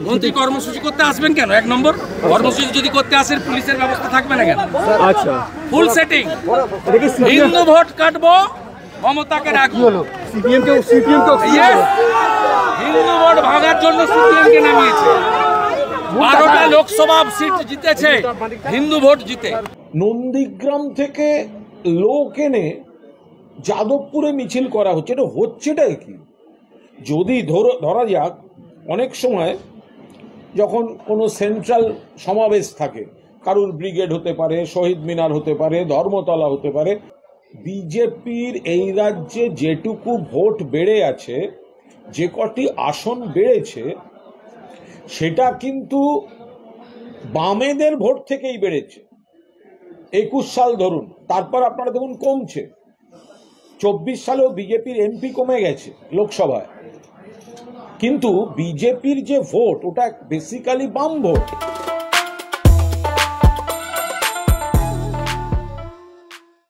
মন্ত্রী কর্মসূচি করতে আসবেন কেন? এক নম্বর, কর্মসূচি যদি করতে আসেন পুলিশের ব্যবস্থা থাকবে না কেন? আচ্ছা, ফুল সেটিং। হিন্দু ভোট কাটবো, মমতাকে রাখবো। হিন্দু ভোট ভাগার জন্য সিপিএমকে নামিয়েছে। 12টা লোকসভা সিট জিতেছে হিন্দু ভোট জিতে। নন্দীগ্রাম থেকে লোক এনে যাদবপুরে মিছিল করা হচ্ছে, এটা হচ্ছেটাই কি? যদি ধরা যাক অনেক সময় যখন কোনো সেন্ট্রাল সমাবেশ থাকে, কারুর ব্রিগেড হতে পারে, শহীদ মিনার হতে পারে, ধর্মতলা হতে পারে, বিজেপির এই রাজ্যে যেটুকু ভোট বেড়ে আছে, যে কটি আসন বেড়েছে, সেটা কিন্তু বামেদের ভোট থেকেই বেড়েছে। 21 সাল ধরুন, তারপর আপনারা দেখুন কমছে। 24 সালেও বিজেপির এমপি কমে গেছে লোকসভায়, কিন্তু বিজেপির যে ভোট ওটা বেসিক্যালি বাম ভোট।